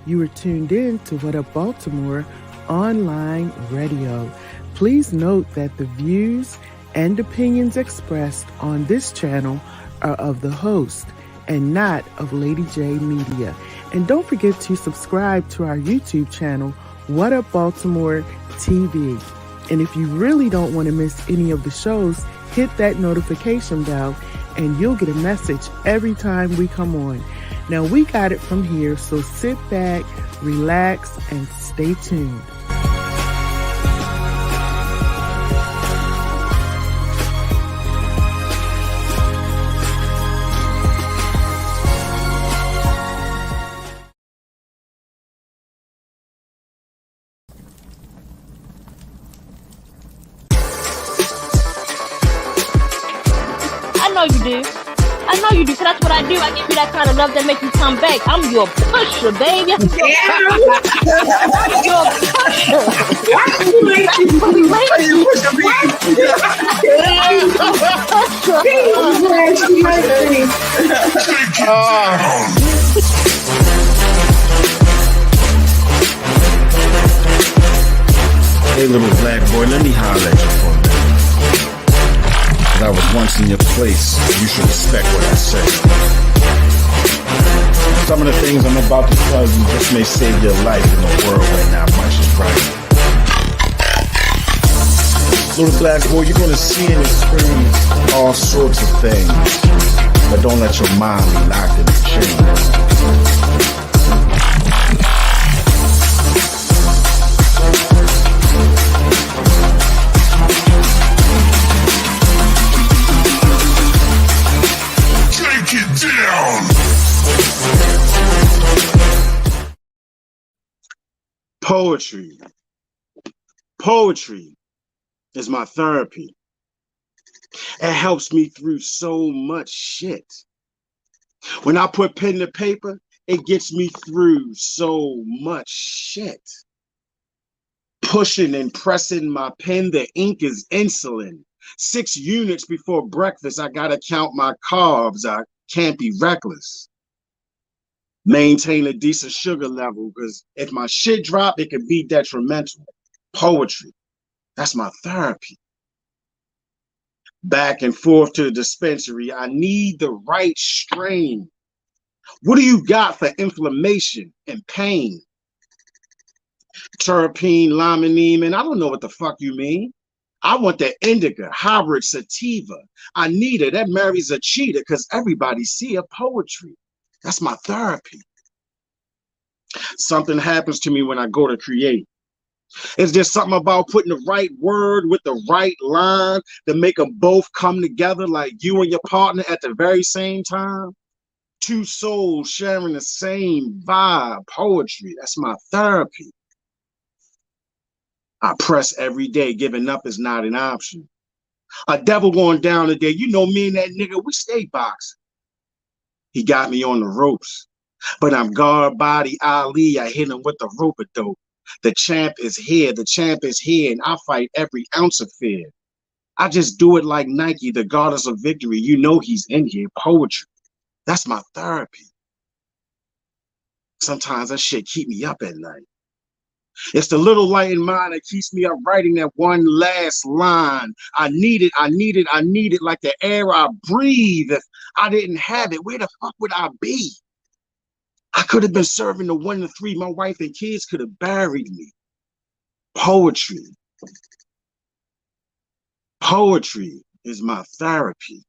You are tuned in to What Up Baltimore online radio. Please note that the views and opinions expressed on this channel are of the host and not of Lady J Media. And don't forget to subscribe to our YouTube channel, What Up Baltimore TV. And if you really don't want to miss any of the shows, hit that notification bell and you'll get a message every time we come on. Now, we got it from here, so sit back, relax, and stay tuned. I know you do, so that's what I do. I give you that kind of love that makes you come back. I'm your pusher, baby. I'm your pusher. Hey, little black boy, let me holler at you for a minute. I was once in your place, you should respect what I say. Some of the things I'm about to tell you just may save your life in a world where not much is right. Little black boy, you're gonna see and experience all sorts of things, but don't let your mind be locked in the chains. Poetry is my therapy. It helps me through so much shit. When I put pen to paper, it gets me through so much shit. Pushing and pressing my pen, the ink is insulin. 6 units before breakfast, I gotta count my carbs. I can't be reckless. Maintain a decent sugar level, because if my shit drop, it can be detrimental. Poetry, that's my therapy. Back and forth to the dispensary, I need the right strain. What do you got for inflammation and pain? Terpene, limonene, and I don't know what the fuck you mean. I want the indica, hybrid sativa. I need it. That marries a cheetah, because everybody see a poetry. That's my therapy. Something happens to me when I go to create. It's just something about putting the right word with the right line to make them both come together like you and your partner at the very same time. 2 souls sharing the same vibe. Poetry, that's my therapy. I press every day. Giving up is not an option. A devil going down today. You know me and that nigga, we stay boxing. He got me on the ropes, but I'm guard body Ali. I hit him with the rope-a-dope. The champ is here. The champ is here, and I fight every ounce of fear. I just do it like Nike, the goddess of victory. You know he's in here. Poetry, that's my therapy. Sometimes that shit keep me up at night. It's the little light in mine that keeps me up writing that one last line. I need it, I need it, I need it like the air I breathe. If I didn't have it, where the fuck would I be? I could have been serving the 1 to 3. My wife and kids could have buried me. Poetry. Poetry is my therapy.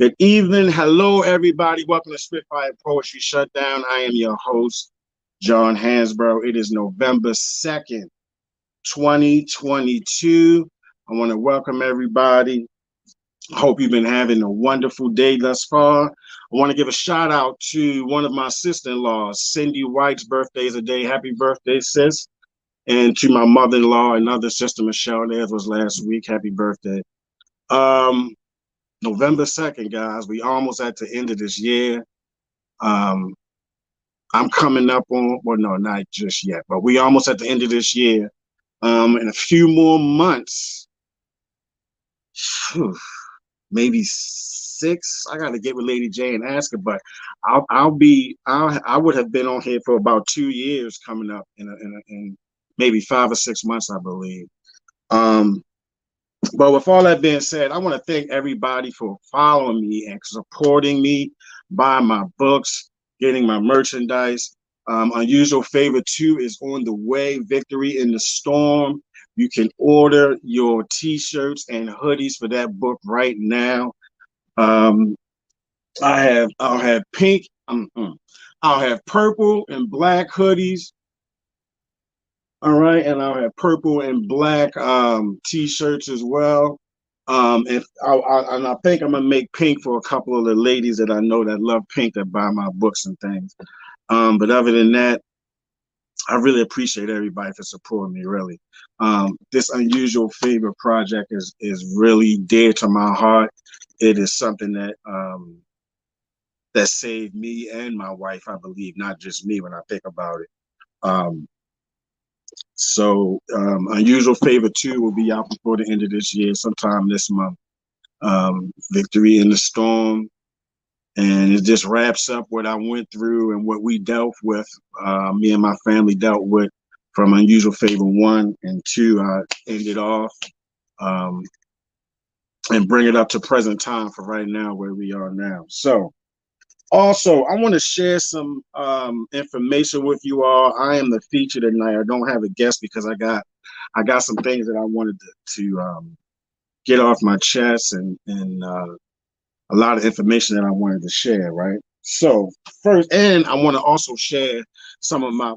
Good evening. Hello, everybody. Welcome to Spitfire Poetry Shutdown. I am your host, John Hansboro. It is November 2nd, 2022. I want to welcome everybody. Hope you've been having a wonderful day thus far. I want to give a shout out to one of my sister-in-laws, Cindy White's birthday is today. Happy birthday, sis. And to my mother-in-law, another sister, Michelle, theirs was last week. Happy birthday. November 2nd, guys. We almost at the end of this year. I'm coming up on, well, no, not just yet, but we almost at the end of this year. In a few more months, maybe 6. I got to get with Lady J and ask her, but I would have been on here for about 2 years coming up in maybe 5 or 6 months, I believe. But with all that being said, I want to thank everybody for following me and supporting me, buying my books, getting my merchandise. Unusual Favor 2 is on the way. Victory in the Storm. You can order your t-shirts and hoodies for that book right now. I'll have pink. I'll have purple and black hoodies. All right, and I'll have purple and black t-shirts as well. And I think I'm gonna make pink for a couple of the ladies that I know that love pink that buy my books and things. But other than that, I really appreciate everybody for supporting me. Really, this Unusual Favor project is really dear to my heart. It is something that that saved me and my wife, I believe, not just me when I think about it. So Unusual Favor 2 will be out before the end of this year, sometime this month. Victory in the Storm. And it just wraps up what I went through and what we dealt with, me and my family dealt with from Unusual Favor 1 and 2. I ended off and bring it up to present time for right now where we are now. So also, I want to share some information with you all. I am the feature tonight. I don't have a guest because I got some things that I wanted to get off my chest and a lot of information that I wanted to share. Right. So first, and I want to also share some of my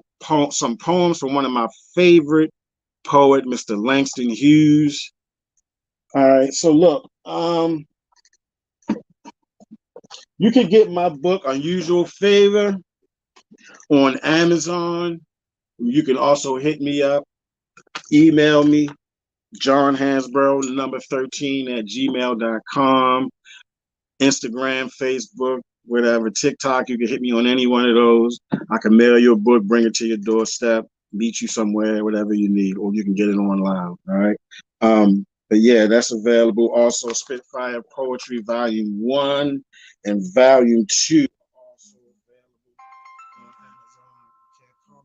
some poems from one of my favorite poet, Mr. Langston Hughes. All right. So look. You can get my book, Unusual Favor, on Amazon. You can also hit me up, email me, John Hansboro, number 13 at gmail.com, Instagram, Facebook, whatever, TikTok. You can hit me on any one of those. I can mail your book, bring it to your doorstep, meet you somewhere, whatever you need, or you can get it online. All right. But yeah, that's available. Also, Spitfire Poetry Volume 1 and Volume 2 are also available on Amazon.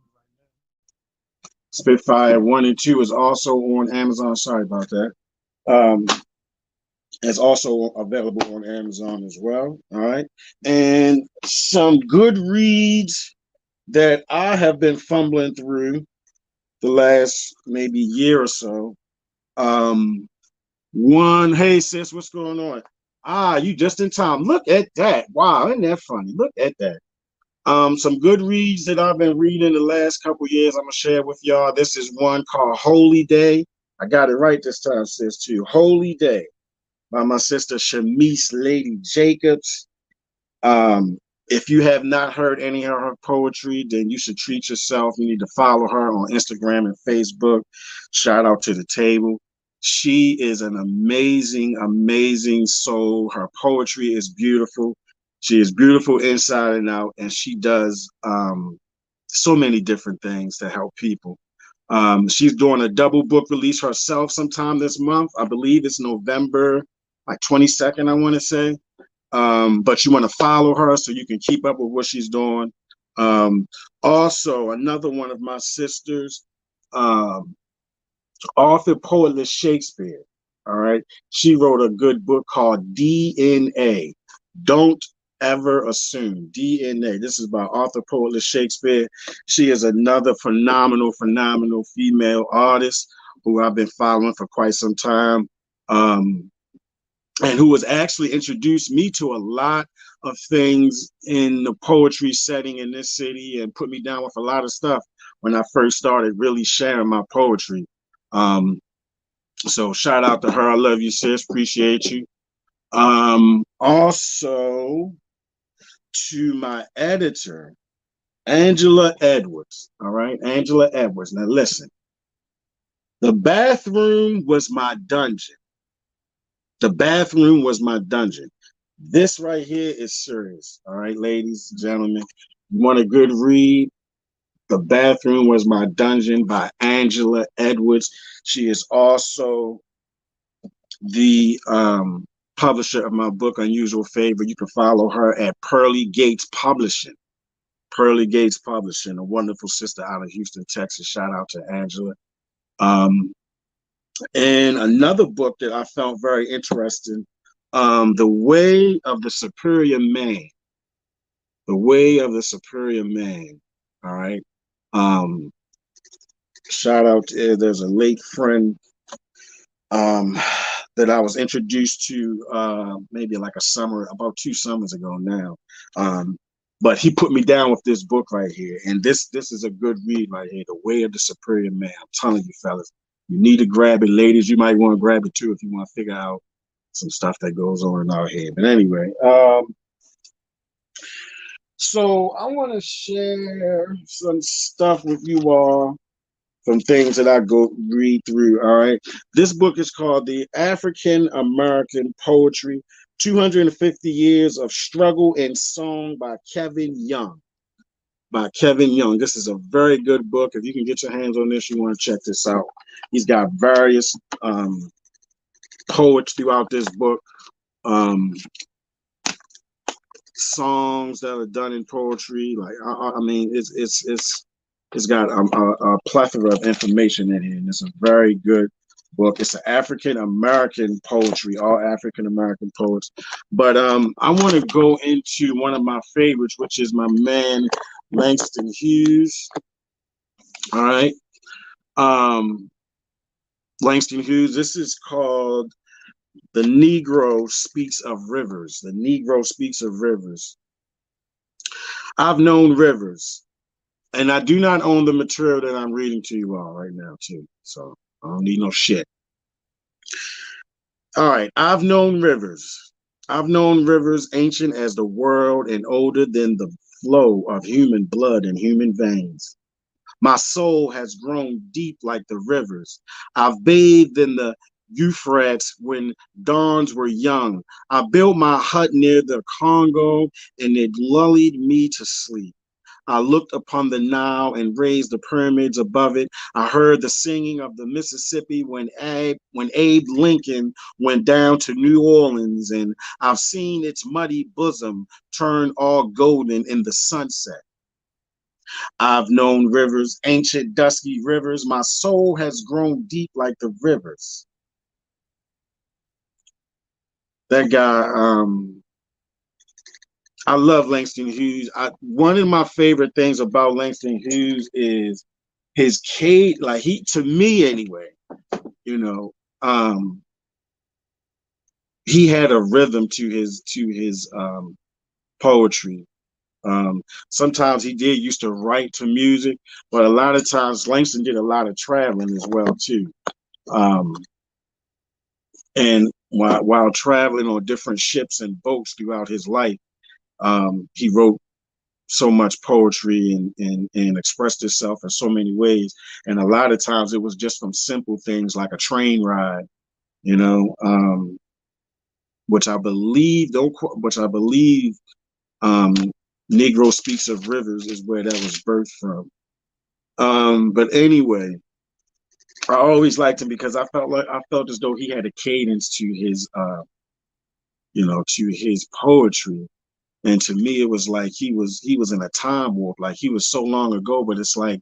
Spitfire 1 and 2 is also on Amazon. Sorry about that. It's also available on Amazon as well. All right. And some good reads that I have been fumbling through the last maybe year or so. One, hey sis, what's going on? You just in time. Look at that. Wow, isn't that funny? Look at that. Some good reads that I've been reading the last couple years. I'm gonna share with y'all. This is one called Holy Day. I got it right this time, sis, too. Holy Day by my sister Shamice Lady Jacobs. If you have not heard any of her poetry, then you should treat yourself. You need to follow her on Instagram and Facebook. Shout out to the table. She is an amazing, amazing soul. Her poetry is beautiful. She is beautiful inside and out, and she does so many different things to help people. She's doing a double book release herself sometime this month. I believe it's November, like 22nd, I want to say. But you want to follow her so you can keep up with what she's doing. Also, another one of my sisters, author, poet Shakespeare. All right. She wrote a good book called DNA. Don't ever assume. DNA. This is by author, poet Shakespeare. She is another phenomenal female artist who I've been following for quite some time. And who has actually introduced me to a lot of things in the poetry setting in this city and put me down with a lot of stuff when I first started really sharing my poetry. So shout out to her. I love you, sis. Appreciate you. Also to my editor, Angela Edwards. All right, Angela Edwards. Now listen, the bathroom was my dungeon. The bathroom was my dungeon. This right here is serious. All right, ladies and gentlemen. You want a good read? The Bathroom Was My Dungeon by Angela Edwards. She is also the publisher of my book, Unusual Favor. You can follow her at Pearly Gates Publishing. Pearly Gates Publishing, a wonderful sister out of Houston, Texas. Shout out to Angela. And another book that I found very interesting, The Way of the Superior Man. The Way of the Superior Man. All right. Shout out to, there's a late friend that I was introduced to maybe like about 2 summers ago now. But he put me down with this book right here. And this is a good read right here, The Way of the Superior Man. I'm telling you, fellas, you need to grab it. Ladies, you might want to grab it too if you want to figure out some stuff that goes on in our head. But anyway, so I want to share some stuff with you all, some things that I go read through. All right. This book is called The African American Poetry, 250 Years of Struggle and Song by Kevin Young. This is a very good book. If you can get your hands on this, you want to check this out. He's got various poets throughout this book. Songs that are done in poetry. Like, I mean, it's got a plethora of information in here, and it's a very good book. It's an African American poetry, all African American poets. But I want to go into one of my favorites, which is my man Langston Hughes. All right, Langston Hughes. This is called The Negro Speaks of Rivers. The Negro Speaks of Rivers. I've known rivers, and I do not own the material that I'm reading to you all right now, too. So I don't need no shit. All right. I've known rivers. I've known rivers ancient as the world and older than the flow of human blood in human veins. My soul has grown deep like the rivers. I've bathed in the Euphrates when dawns were young. I built my hut near the Congo, and it lulled me to sleep. I looked upon the Nile and raised the pyramids above it. I heard the singing of the Mississippi when Abe Lincoln went down to New Orleans, and I've seen its muddy bosom turn all golden in the sunset. I've known rivers, ancient dusky rivers. My soul has grown deep like the rivers. That guy, I love Langston Hughes. One of my favorite things about Langston Hughes is his cadence. Like, to me anyway, you know, he had a rhythm to his poetry. Sometimes he used to write to music, but a lot of times Langston did a lot of traveling as well too. And while traveling on different ships and boats throughout his life, he wrote so much poetry and expressed himself in so many ways. And a lot of times it was just from simple things like a train ride, you know, which I believe Negro Speaks of Rivers is where that was birthed from. But anyway, I always liked him because I felt as though he had a cadence to his to his poetry. And to me, it was like he was in a time warp. Like, he was so long ago, but it's like,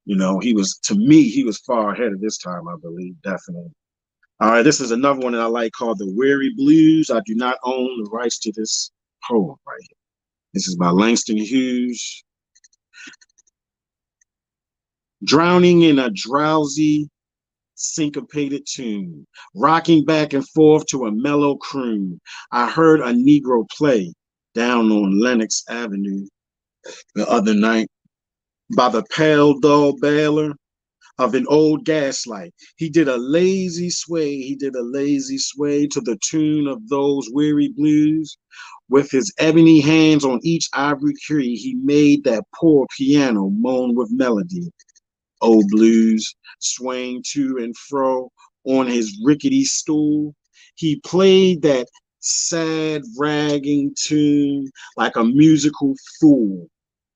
he was far ahead of his time, I believe, definitely. All right, this is another one that I like called The Weary Blues. I do not own the rights to this poem right here. This is by Langston Hughes. Drowning in a drowsy, syncopated tune, rocking back and forth to a mellow croon, I heard a Negro play down on Lenox Avenue the other night by the pale, dull bailer of an old gaslight. He did a lazy sway to the tune of those weary blues. With his ebony hands on each ivory key, he made that poor piano moan with melody. Old blues, swaying to and fro on his rickety stool, he played that sad ragging tune like a musical fool.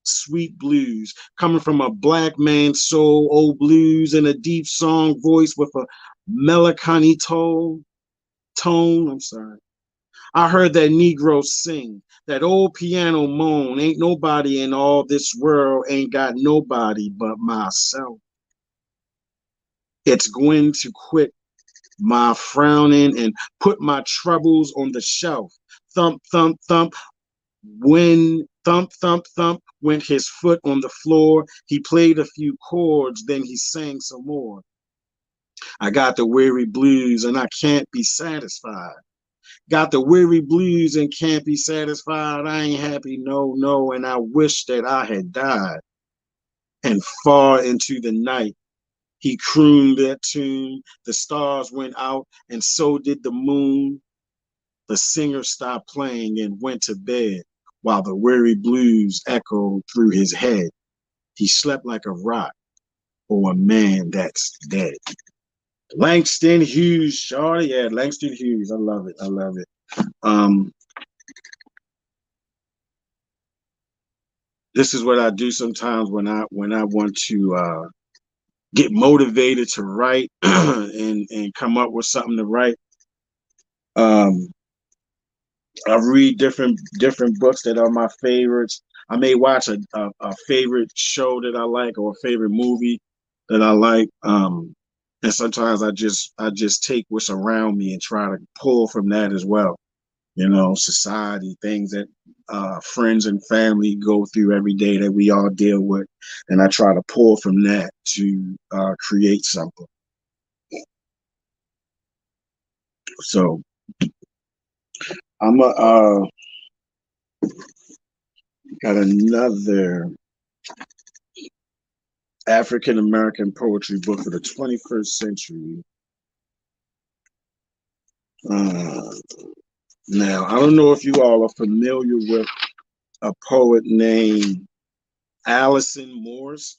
Sweet blues coming from a black man's soul. Old blues in a deep song voice with a melancholy tone. I heard that Negro sing, that old piano moan, ain't nobody in all this world, ain't got nobody but myself. It's going to quit my frowning and put my troubles on the shelf. Thump, thump, thump. When thump, thump, thump went his foot on the floor, he played a few chords, then he sang some more. I got the weary blues and I can't be satisfied. Got the weary blues and can't be satisfied. I ain't happy, no, no, and I wish that I had died. And far into the night, he crooned that tune. The stars went out, and so did the moon. The singer stopped playing and went to bed, while the weary blues echoed through his head. He slept like a rock, or a man that's dead. Langston Hughes, Shawty, yeah, Langston Hughes. I love it. I love it. This is what I do sometimes when I want to get motivated to write and come up with something to write. I read different books that are my favorites. I may watch a favorite show that I like or a favorite movie that I like. And sometimes I just take what's around me and try to pull from that as well. You know, society, things that friends and family go through every day that we all deal with. And I try to pull from that to create something. So I'm got another African American poetry book for the 21st century. Now, I don't know if you all are familiar with a poet named Allison Morse.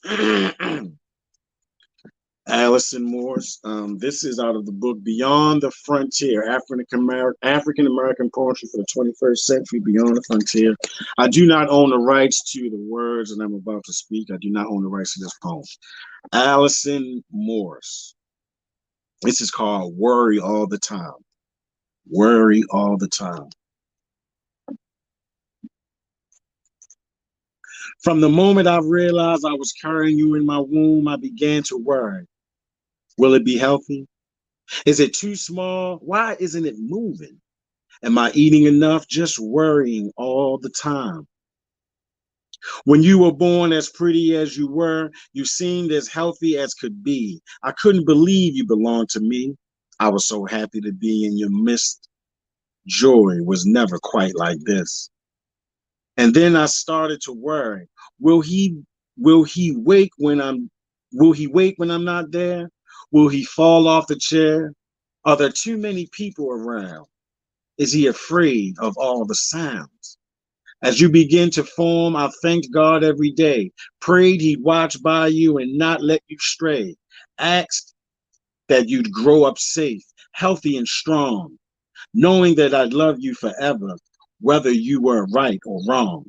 Allison Morse. This is out of the book Beyond the Frontier, African American Poetry for the 21st Century, Beyond the Frontier. I do not own the rights to the words that I'm about to speak. I do not own the rights to this poem. Allison Morse. This is called Worry All the Time. Worry all the time. From the moment I realized I was carrying you in my womb, I began to worry. Will it be healthy? Is it too small? Why isn't it moving? Am I eating enough? Just worrying all the time. When you were born as pretty as you were, you seemed as healthy as could be. I couldn't believe you belonged to me. I was so happy to be in your midst. Joy was never quite like this. And then I started to worry. Will he wake when I'm not there? Will he fall off the chair? Are there too many people around? Is he afraid of all the sounds? As you begin to form, I thanked God every day, prayed he'd watch by you and not let you stray, asked that you'd grow up safe, healthy and strong, knowing that I'd love you forever, whether you were right or wrong.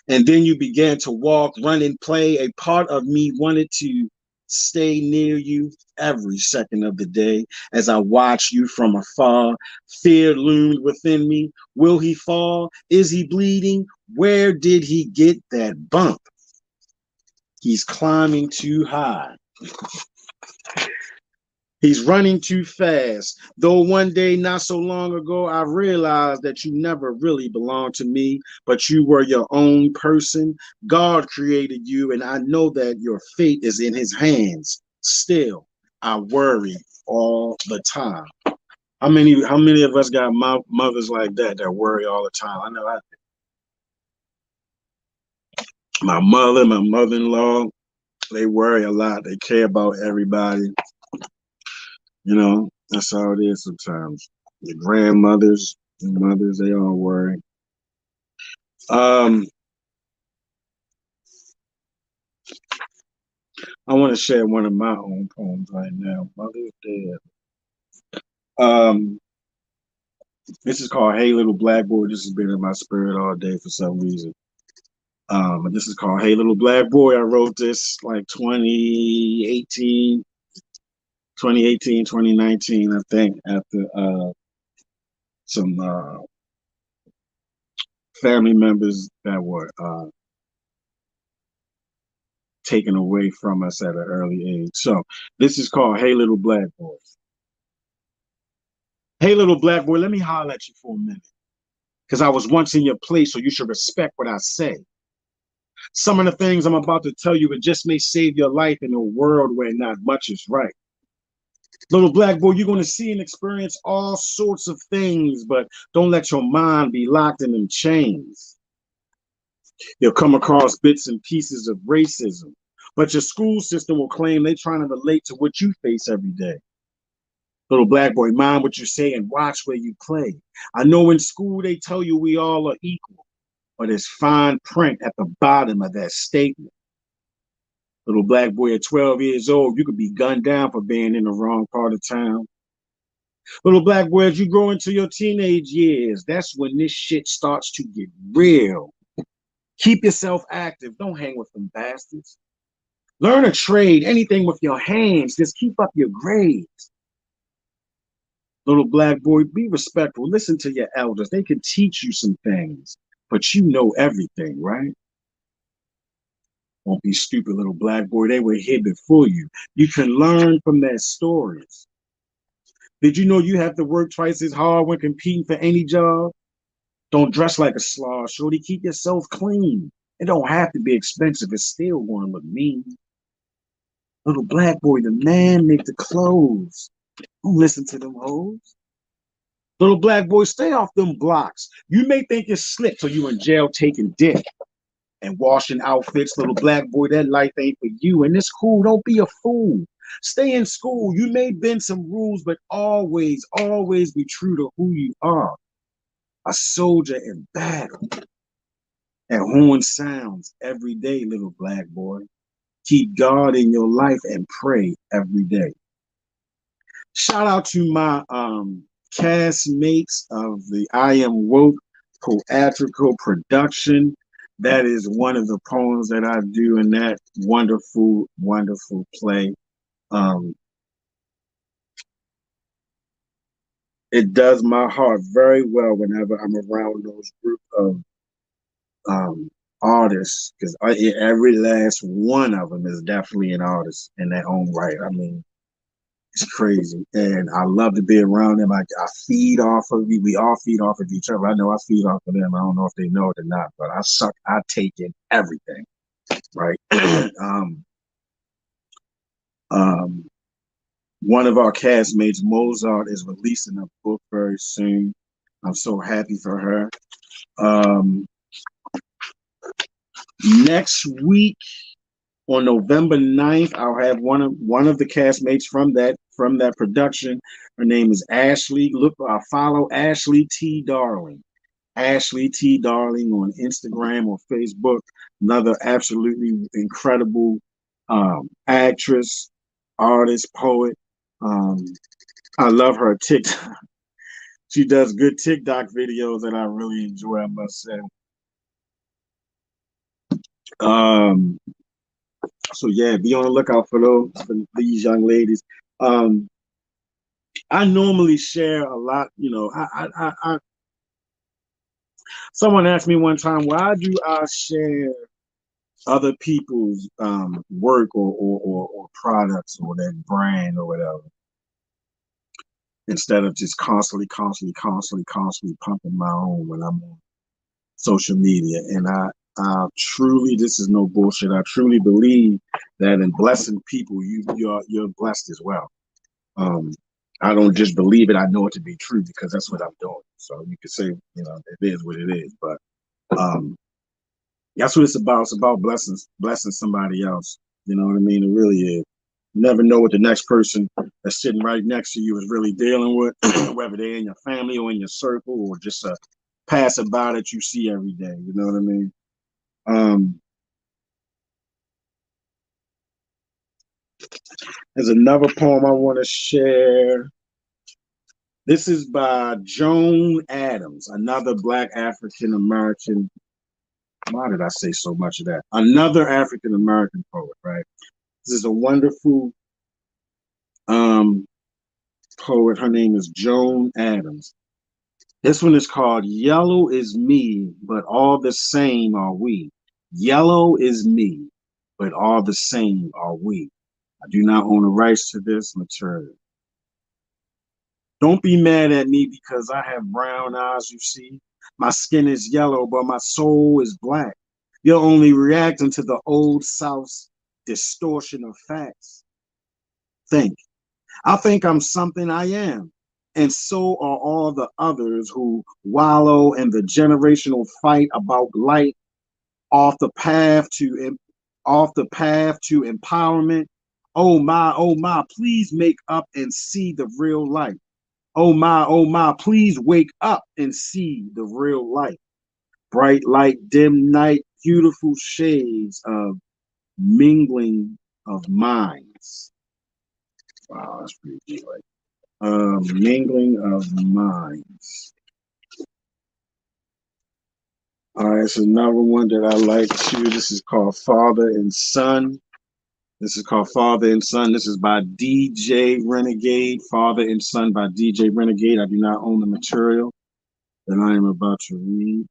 And then you began to walk, run, and play. A part of me wanted to stay near you every second of the day. As I watched you from afar, fear loomed within me. Will he fall? Is he bleeding? Where did he get that bump? He's climbing too high. He's running too fast. Though one day, not so long ago, I realized that you never really belonged to me, but you were your own person. God created you, and I know that your fate is in his hands. Still, I worry all the time. How many of us got mothers like that worry all the time? I know my mother, my mother-in-law, they worry a lot. They care about everybody. You know, that's how it is sometimes. Your grandmothers and mothers, they all worry. I want to share one of my own poems right now. Mother's Dead. This is called Hey Little Black Boy. This has been in my spirit all day for some reason. And this is called Hey Little Black Boy. I wrote this like 2018, 2019, I think, after some family members that were taken away from us at an early age. So this is called Hey Little Black Boy. Hey Little Black Boy, let me holler at you for a minute. Because I was once in your place, so you should respect what I say. Some of the things I'm about to tell you, it just may save your life in a world where not much is right. Little black boy, you're going to see and experience all sorts of things, but don't let your mind be locked in them chains. You'll come across bits and pieces of racism, but your school system will claim they're trying to relate to what you face every day. Little black boy, mind what you say and watch where you play. I know in school they tell you we all are equal, but there's fine print at the bottom of that statement. Little black boy at 12 years old, you could be gunned down for being in the wrong part of town. Little black boy, as you grow into your teenage years, that's when this shit starts to get real. Keep yourself active. Don't hang with them bastards. Learn a trade, anything with your hands. Just keep up your grades. Little black boy, be respectful. Listen to your elders. They can teach you some things, but you know everything, right? Don't be stupid, little black boy. They were here before you. You can learn from their stories. Did you know you have to work twice as hard when competing for any job? Don't dress like a slob, shorty. Keep yourself clean. It don't have to be expensive. It's still going to look mean. Little black boy, the man make the clothes. Don't listen to them hoes. Little black boy, stay off them blocks. You may think it's slick till you in jail taking dick and washing outfits. Little black boy, that life ain't for you. And it's cool. Don't be a fool. Stay in school. You may bend some rules, but always, always be true to who you are. A soldier in battle. And horn sounds every day, little black boy. Keep God in your life and pray every day. Shout out to my castmates of the I Am Woke Poetrical Production. That is one of the poems that I do in that wonderful, wonderful play. It does my heart very well whenever I'm around those group of artists, because every last one of them is definitely an artist in their own right. I mean, it's crazy, and I love to be around them. I feed off of you. We all feed off of each other. I know I feed off of them. I don't know if they know it or not, but I take in everything, right? One of our castmates, Mozart, is releasing a book very soon. I'm so happy for her. Next week, on November 9th, I'll have one of the castmates from that production. Her name is Ashley. Follow Ashley T. Darling. Ashley T. Darling on Instagram or Facebook. Another absolutely incredible actress, artist, poet. I love her TikTok. She does good TikTok videos that I really enjoy, I must say. So yeah, be on the lookout for these young ladies. I normally share a lot, you know. Someone asked me one time, why do I share other people's work or products or their brand or whatever, instead of just constantly pumping my own when I'm on social media. And I truly, this is no bullshit. I truly believe that in blessing people, you're blessed as well. I don't just believe it; I know it to be true because that's what I'm doing. So you could say, you know, it is what it is, but that's what it's about. It's about blessing somebody else. You know what I mean? It really is. You never know what the next person that's sitting right next to you is really dealing with, whether they're in your family or in your circle or just a passerby that you see every day. You know what I mean? There's another poem I want to share. This is by Joan Adams, another Black African American. Why did I say so much of that? Another African American poet, right? This is a wonderful poet. Her name is Joan Adams. This one is called Yellow is Me, but all the same are we. Yellow is me, but all the same are we. I do not own the rights to this material. Don't be mad at me because I have brown eyes, you see. My skin is yellow, but my soul is black. You're only reacting to the old South's distortion of facts. Think. I think I'm something I am. And so are all the others who wallow in the generational fight about light off the path to empowerment. Oh my, please make up and see the real light. Oh my, please wake up and see the real light. Bright light, dim night, beautiful shades of mingling of minds. Wow, that's pretty good. Mingling of minds. All right, so another one that I like too. This is called Father and Son. This is called Father and Son. This is by DJ Renegade. Father and Son by DJ Renegade. I do not own the material that I am about to read.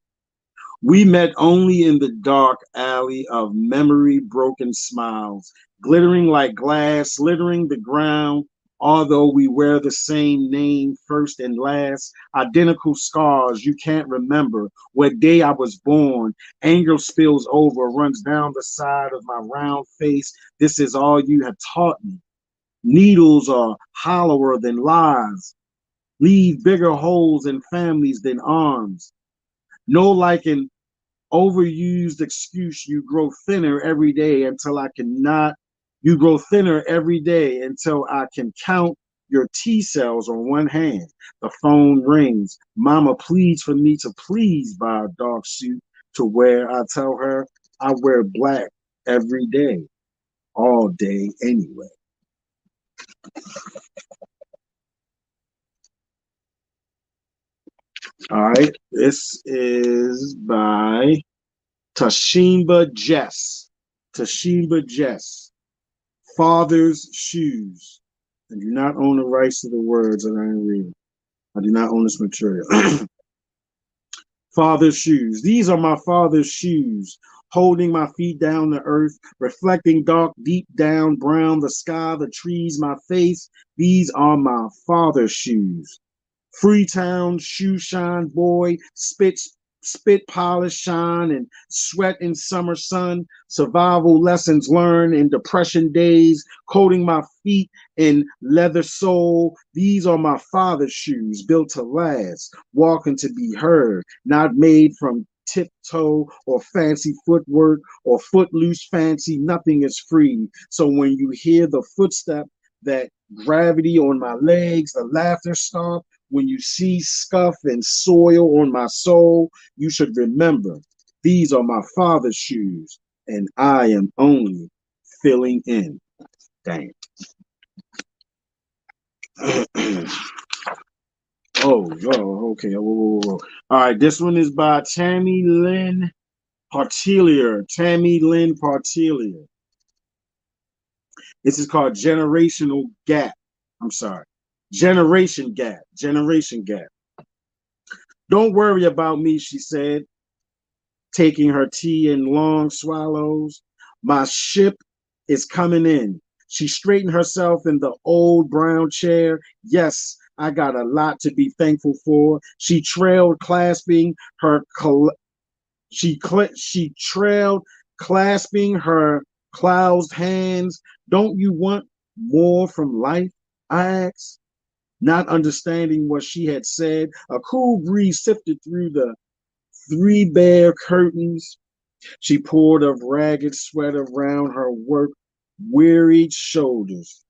We met only in the dark alley of memory broken smiles, glittering like glass, littering the ground. Although we wear the same name first and last, identical scars you can't remember. What day I was born, anger spills over, runs down the side of my round face. This is all you have taught me. Needles are hollower than lies, leave bigger holes in families than arms. No like an overused excuse, you grow thinner every day until I cannot. You grow thinner every day until I can count your T cells on one hand. The phone rings. Mama pleads for me to please buy a dark suit to wear. I tell her I wear black every day, all day anyway. All right, this is by Tashimba Jess. Tashimba Jess. Father's shoes. I do not own the rights to the words that I am reading. I do not own this material. Father's shoes. These are my father's shoes, holding my feet down to earth, reflecting dark, deep down, brown, the sky, the trees, my face. These are my father's shoes. Freetown, shoe shine boy, spit polish shine and sweat in summer sun, survival lessons learned in depression days, coating my feet in leather sole. These are my father's shoes, built to last, walking to be heard, not made from tiptoe or fancy footwork or footloose fancy. Nothing is free. So when you hear the footstep, that gravity on my legs, the laughter stop, when you see scuff and soil on my soul, you should remember these are my father's shoes, and I am only filling in. Damn. Okay. Whoa. All right, this one is by Tammy Lynn Partelier. Tammy Lynn Partelier. This is called Generational Gap. I'm sorry. Generation Gap. Generation Gap. Don't worry about me, she said, taking her tea in long swallows. My ship is coming in. She straightened herself in the old brown chair. Yes, I got a lot to be thankful for. She trailed, clasping her cloused hands. Don't you want more from life? I asked, not understanding what she had said. A cool breeze sifted through the three bare curtains. She poured a ragged sweat around her wearied shoulders.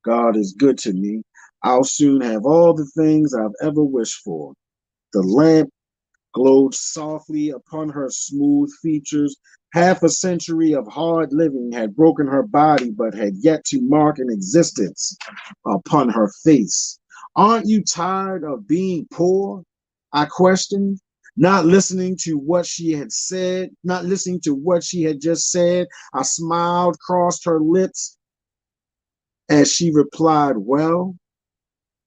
God is good to me. I'll soon have all the things I've ever wished for. The lamp glowed softly upon her smooth features. Half a century of hard living had broken her body, but had yet to mark an existence upon her face. Aren't you tired of being poor? I questioned, not listening to what she had said, not listening to what she had just said. I smiled, crossed her lips as she replied, well,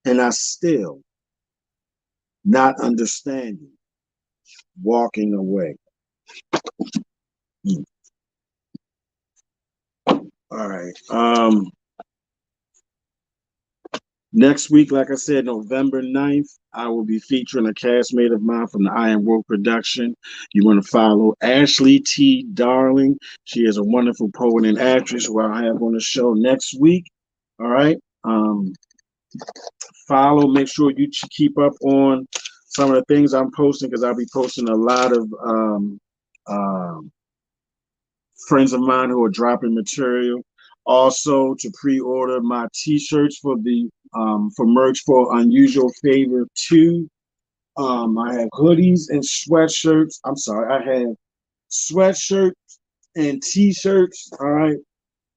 and I still not understanding, walking away. All right. Next week, like I said, November 9th, I will be featuring a castmate of mine from the Iron World production. You want to follow Ashley T. Darling. She is a wonderful poet and actress who I'll have on the show next week. All right. Follow, make sure you keep up on some of the things I'm posting, because I'll be posting a lot of friends of mine who are dropping material. Also, to pre-order my t-shirts for the for merch for Unusual Favor 2. I have hoodies and sweatshirts. I'm sorry, I have sweatshirts and t-shirts. All right.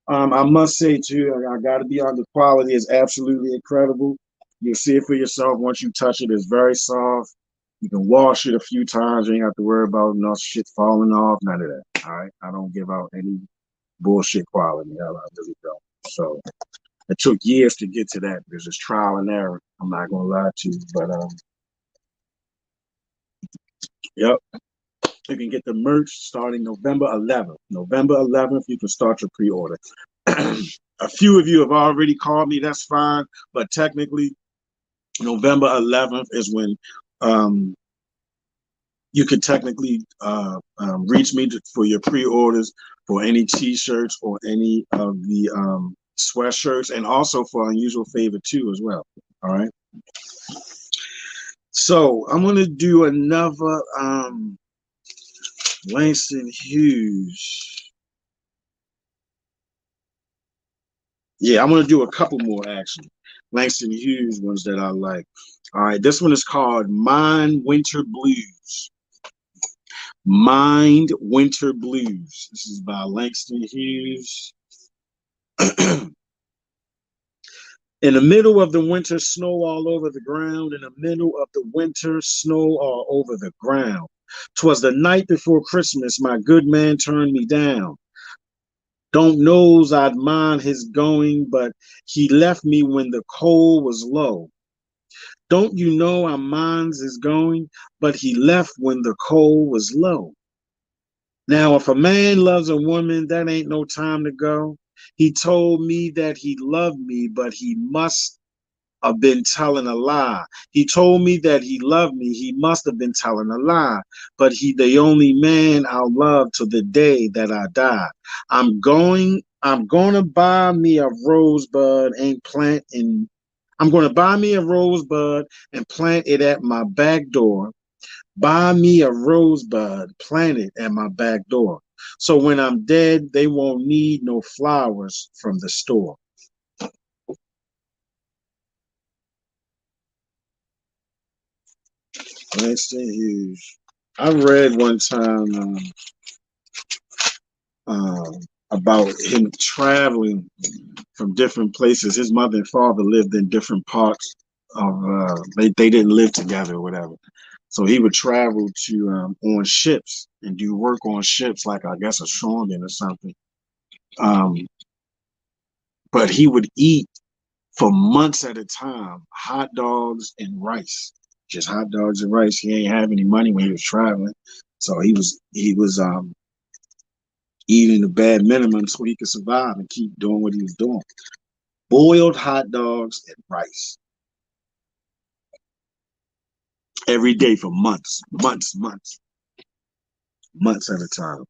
I must say too, I got to be on, the quality is absolutely incredible. You'll see it for yourself once you touch it. It's very soft. You can wash it a few times. You ain't have to worry about no shit falling off. None of that. All right. I don't give out any bullshit quality. I really don't. So it took years to get to that because it's trial and error. I'm not gonna lie to you, but yep. You can get the merch starting November 11th. November 11th, you can start your pre-order. A few of you have already called me. That's fine, but technically, November 11th is when you can technically reach me for your pre-orders for any t-shirts or any of the sweatshirts, and also for Unusual Favor 2 as well. All right. So I'm gonna do another Langston Hughes. Yeah, I'm gonna do a couple more actually. Langston Hughes ones that I like. All right, this one is called Mind Winter Blues. Mind Winter Blues. This is by Langston Hughes. In the middle of the winter, snow all over the ground. In the middle of the winter, snow all over the ground. 'Twas the night before Christmas, my good man turned me down. Don't knows I'd mind his going, but he left me when the coal was low. Don't you know I minds his going, but he left when the coal was low. Now, if a man loves a woman, that ain't no time to go. He told me that he loved me, but he must have been telling a lie. He told me that he loved me. He must have been telling a lie. But he the only man I'll love till the day that I die. I'm gonna buy me a rosebud and plant in. I'm gonna buy me a rosebud and plant it at my back door. Buy me a rosebud, plant it at my back door. So when I'm dead, they won't need no flowers from the store. Langston Hughes. I read one time about him traveling from different places. His mother and father lived in different parts of. They didn't live together or whatever. So he would travel to on ships and do work on ships, like I guess a shoreman or something. But he would eat for months at a time hot dogs and rice, just hot dogs and rice. He ain't have any money when he was traveling, so he was eating the bare minimum so he could survive and keep doing what he was doing. Boiled hot dogs and rice every day for months at a time.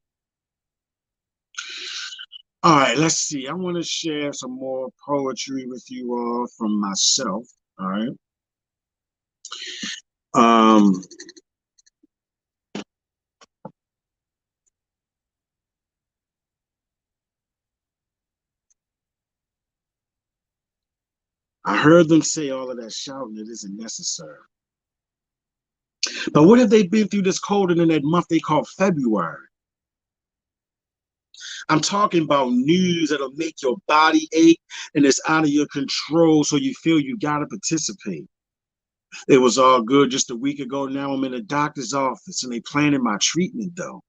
All right, let's see. I want to share some more poetry with you all from myself. All right. I heard them say all of that shouting, it isn't necessary. But what have they been through this cold in that month they call February? I'm talking about news that'll make your body ache and it's out of your control, so you feel you gotta participate. It was all good just a week ago. Now I'm in the doctor's office and they planning my treatment though.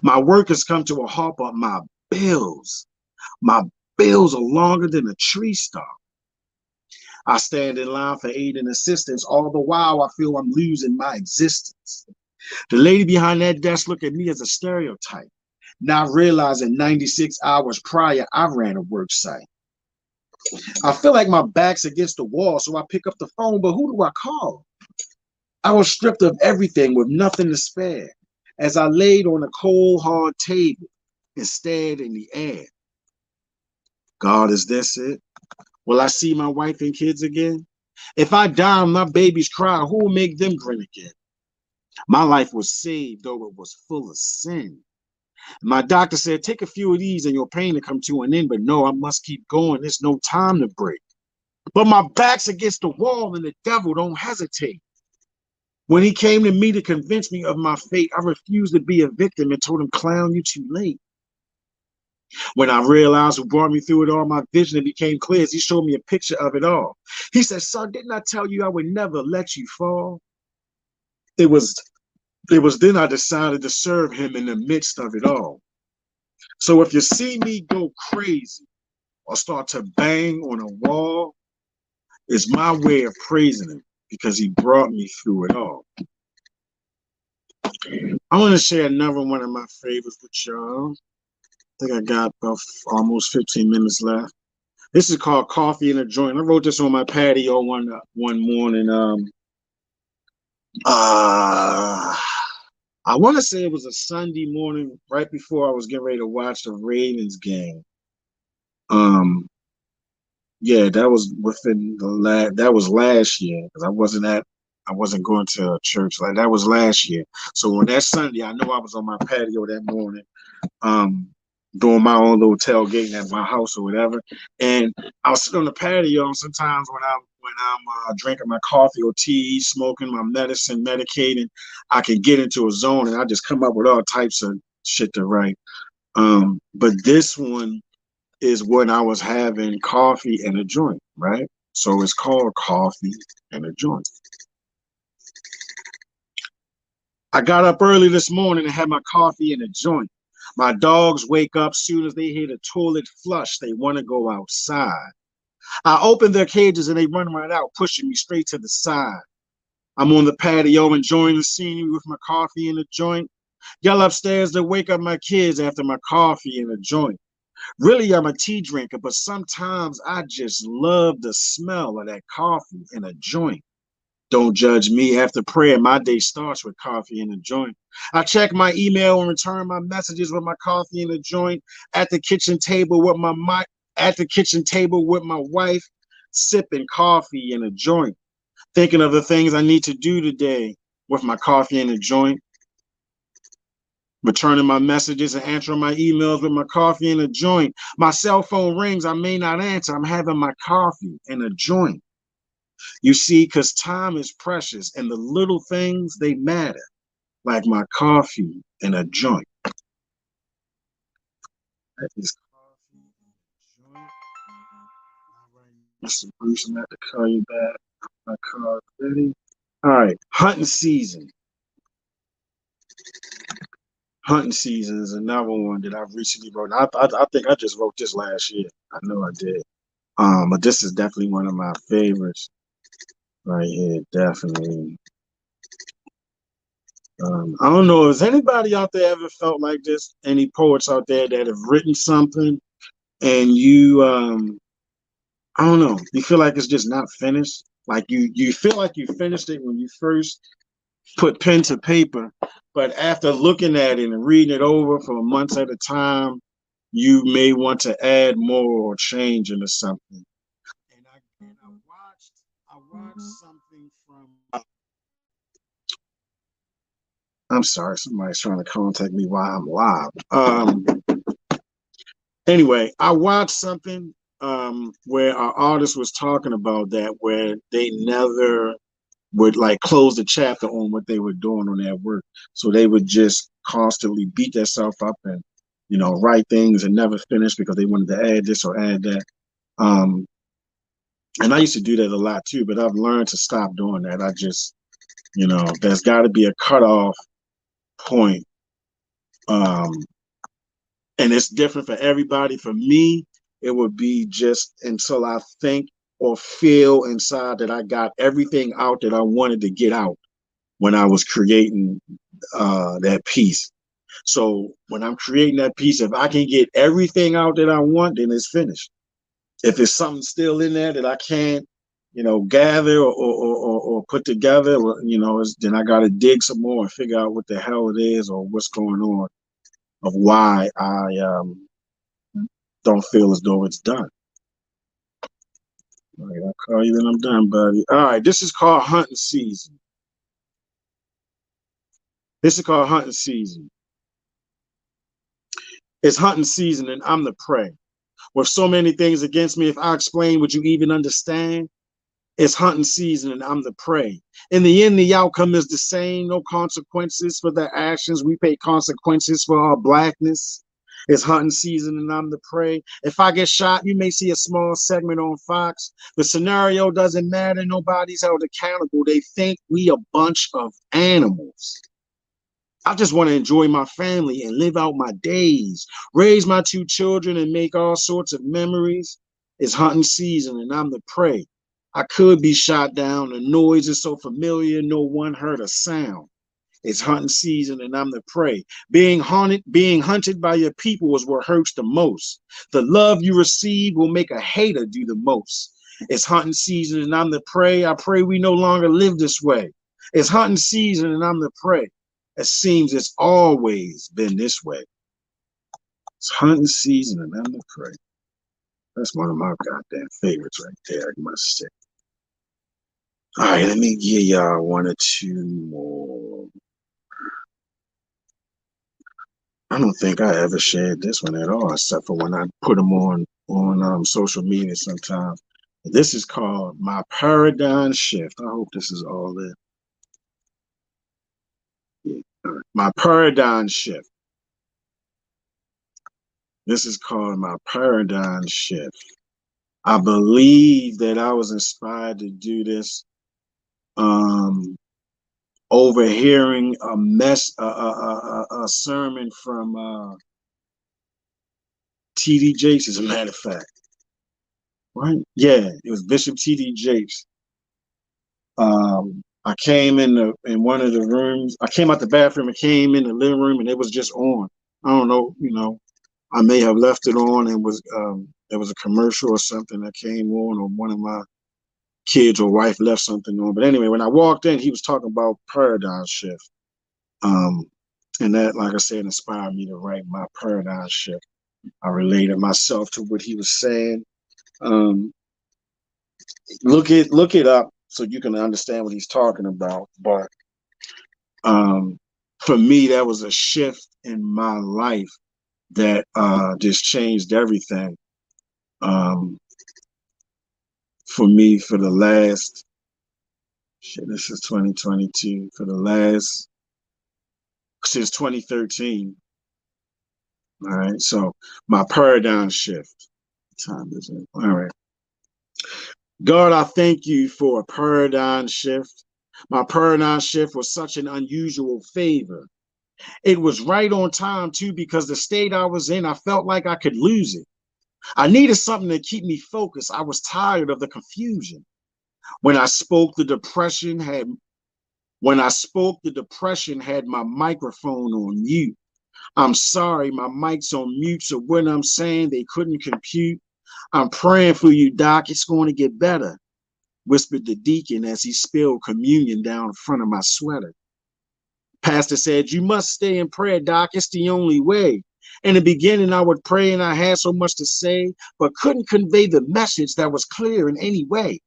My work has come to a halt, but my bills are longer than a tree stump. I stand in line for aid and assistance. All the while, I feel I'm losing my existence. The lady behind that desk looked at me as a stereotype, not realizing 96 hours prior, I ran a work site. I feel like my back's against the wall, so I pick up the phone, but who do I call? I was stripped of everything with nothing to spare as I laid on a cold, hard table and stared in the air. God, is this it? Will I see my wife and kids again? If I die and my babies cry, who will make them grin again? My life was saved, though it was full of sin. My doctor said, take a few of these and your pain will come to an end. But no, I must keep going. There's no time to break. But my back's against the wall and the devil don't hesitate. When he came to me to convince me of my fate, I refused to be a victim and told him, clown, you too late. When I realized who brought me through it all, my vision became clear as he showed me a picture of it all. He said, son, didn't I tell you I would never let you fall? It was then I decided to serve him in the midst of it all. So if you see me go crazy or start to bang on a wall, it's my way of praising him because he brought me through it all. I want to share another one of my favorites with y'all. I think I got about almost 15 minutes left. This is called Coffee in a Joint. I wrote this on my patio one morning. I want to say it was a Sunday morning right before I was getting ready to watch the Ravens game. Yeah, that was that was last year because I wasn't going to church. Like that was last year. So on that Sunday, I know I was on my patio that morning, doing my own little tailgating at my house or whatever. And I'll sit on the patio, and sometimes when I'm drinking my coffee or tea, smoking my medicine, medicating, I can get into a zone and I just come up with all types of shit to write. But this one is when I was having coffee and a joint, right? So it's called Coffee and a Joint. I got up early this morning and had my coffee and a joint. My dogs wake up soon as they hear the toilet flush. They want to go outside. I open their cages and they run right out, pushing me straight to the side. I'm on the patio enjoying the scenery with my coffee and a joint. Yell upstairs to wake up my kids after my coffee and a joint. Really, I'm a tea drinker, but sometimes I just love the smell of that coffee and a joint. Don't judge me. After prayer, my day starts with coffee and a joint. I check my email and return my messages with my coffee and a joint at the kitchen table with my wife, sipping coffee and a joint, thinking of the things I need to do today with my coffee and a joint. Returning my messages and answering my emails with my coffee and a joint. My cell phone rings. I may not answer. I'm having my coffee and a joint. You see, because time is precious and the little things, they matter, like my coffee and a joint. That is coffee and a joint. All right, Mr. Bruce, I'm going to have to call you back. My card ready. All right, hunting season. Hunting season is another one that I've recently wrote. I think I just wrote this last year. I know I did. But this is definitely one of my favorites right here. Definitely. I don't know. Has anybody out there ever felt like this? Any poets out there that have written something and you, I don't know, you feel like it's just not finished? Like you feel like you finished it when you first put pen to paper, but after looking at it and reading it over for months at a time, you may want to add more or change into something. And I watched something from. I'm sorry, somebody's trying to contact me while I'm live. Anyway, I watched something where our artist was talking about that, where they never would like close the chapter on what they were doing on their work. So they would just constantly beat themselves up and, write things and never finish because they wanted to add this or add that. And I used to do that a lot too, but I've learned to stop doing that. I just, there's got to be a cutoff point. And it's different for everybody. For me, it would be just until I think or feel inside that I got everything out that I wanted to get out when I was creating that piece. So when I'm creating that piece, if I can get everything out that I want, then it's finished. If there's something still in there that I can't, gather or put together, then I got to dig some more and figure out what the hell it is or what's going on of why I don't feel as though it's done. All right, I'll call you when I'm done, buddy. All right, this is called hunting season. This is called hunting season. It's hunting season and I'm the prey. With so many things against me, if I explain, would you even understand? It's hunting season and I'm the prey. In the end, the outcome is the same. No consequences for their actions. We pay consequences for our blackness. It's hunting season and I'm the prey. If I get shot, you may see a small segment on Fox. The scenario doesn't matter. Nobody's held accountable. They think we a bunch of animals. I just want to enjoy my family and live out my days, raise my 2 children and make all sorts of memories. It's hunting season and I'm the prey. I could be shot down. The noise is so familiar, no one heard a sound. It's hunting season and I'm the prey. Being hunted by your people is what hurts the most. The love you receive will make a hater do the most. It's hunting season and I'm the prey. I pray we no longer live this way. It's hunting season and I'm the prey. It seems it's always been this way. It's hunting season and I'm the prey. That's one of my goddamn favorites right there, I must say. All right, let me give y'all 1 or 2 more. I don't think I ever shared this one at all, except for when I put them on social media sometimes. This is called My Paradigm Shift. I hope this is all there. Yeah. Right. My Paradigm Shift. This is called My Paradigm Shift. I believe that I was inspired to do this overhearing a sermon from T.D. Jakes, as a matter of fact. Right? Yeah, it was Bishop T.D. Jakes. I came in one of the rooms. I came out the bathroom and came in the living room, and it was just on. I don't know. I may have left it on and there was a commercial or something that came on, or one of my kids or wife left something on. But anyway, when I walked in, he was talking about paradigm shift. And that, like I said, inspired me to write My Paradigm Shift. I related myself to what he was saying. Look it up so you can understand what he's talking about. But for me, that was a shift in my life that just changed everything. For me, for the last, this is 2022, since 2013. All right, so my paradigm shift. What time is it? All right. God, I thank you for a paradigm shift. My paradigm shift was such an unusual favor. It was right on time, too, because the state I was in, I felt like I could lose it. I needed something to keep me focused. I was tired of the confusion. When I spoke, the depression had my microphone on mute. I'm sorry, my mic's on mute, so when I'm saying they couldn't compute, I'm praying for you, Doc. It's going to get better, whispered the deacon as he spilled communion down in front of my sweater. Pastor said, you must stay in prayer, Doc. It's the only way. In the beginning, I would pray and I had so much to say, but couldn't convey the message that was clear in any way.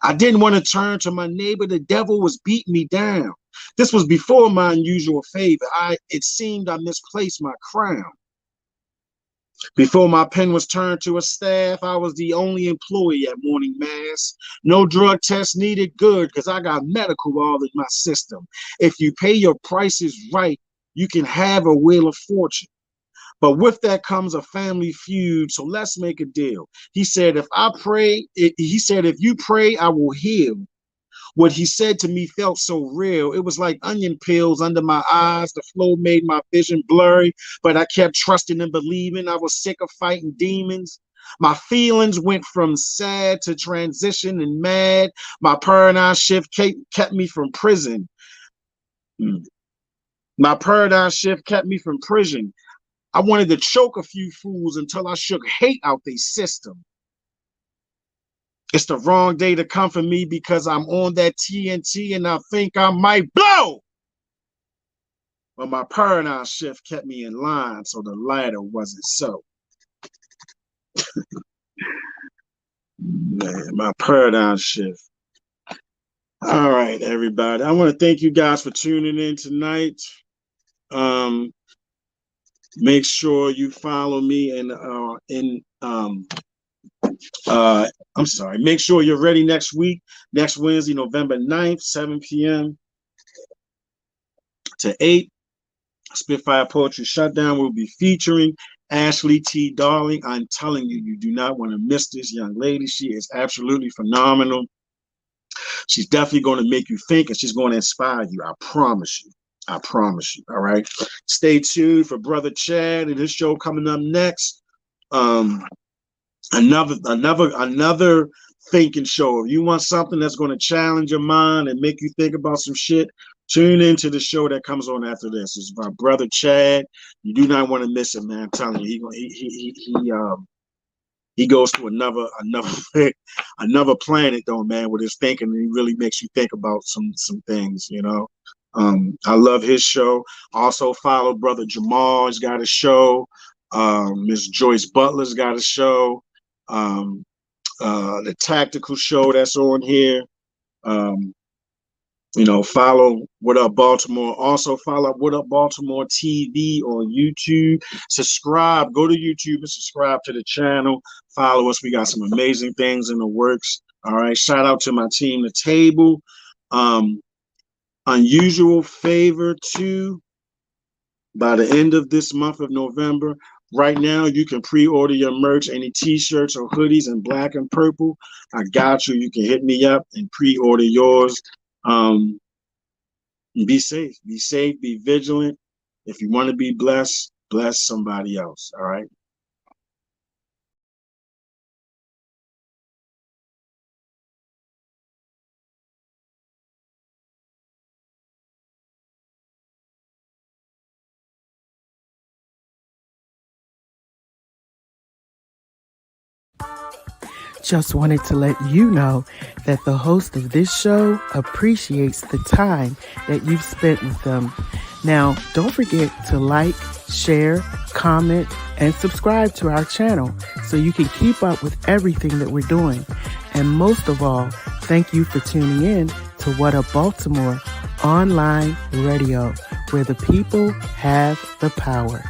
I didn't want to turn to my neighbor. The devil was beating me down. This was before my unusual favor. It seemed I misplaced my crown. Before my pen was turned to a staff, I was the only employee at morning mass. No drug test needed, good, because I got medical all in my system. If you pay your prices right, you can have a wheel of fortune. But with that comes a family feud, so let's make a deal. He said, if you pray, I will heal. What he said to me felt so real. It was like onion peels under my eyes. The flow made my vision blurry, but I kept trusting and believing. I was sick of fighting demons. My feelings went from sad to transition and mad. My paradigm shift kept me from prison. My paradigm shift kept me from prison. I wanted to choke a few fools until I shook hate out their system. It's the wrong day to come for me because I'm on that TNT and I think I might blow. But my paradigm shift kept me in line, so the latter wasn't so. Man, my paradigm shift. All right, everybody. I want to thank you guys for tuning in tonight. Make sure you follow me I'm sorry. Make sure you're ready next week, next Wednesday, November 9th, 7 p.m. to 8. Spitfire Poetry Shutdown will be featuring Ashley T. Darling. I'm telling you, you do not want to miss this young lady. She is absolutely phenomenal. She's definitely going to make you think, and she's going to inspire you. I promise you. I promise you. All right. Stay tuned for Brother Chad and his show coming up next. Another thinking show. If you want something that's going to challenge your mind and make you think about some shit, tune into the show that comes on after this. It's my brother Chad. You do not want to miss it, man. I'm telling you, he goes to another planet though, man, with his thinking, and he really makes you think about some things, you know. I love his show. Also follow Brother Jamal. He's got a show. Miss Joyce Butler's got a show. The tactical show that's on here. You know, follow What Up Baltimore. Also follow What Up Baltimore TV on YouTube. Subscribe. Go to YouTube and subscribe to the channel. Follow us. We got some amazing things in the works. All right. Shout out to my team, The Table. Unusual Favor 2 by the end of this month of November. Right now, you can pre-order your merch, any t-shirts or hoodies in black and purple. I got you. You can hit me up and pre-order yours. Be safe. Be safe. Be vigilant. If you want to be blessed, bless somebody else. All right. Just wanted to let you know that the host of this show appreciates the time that you've spent with them. Now, don't forget to like, share, comment, and subscribe to our channel so you can keep up with everything that we're doing. And most of all, thank you for tuning in to What Up Baltimore online radio, where the people have the power.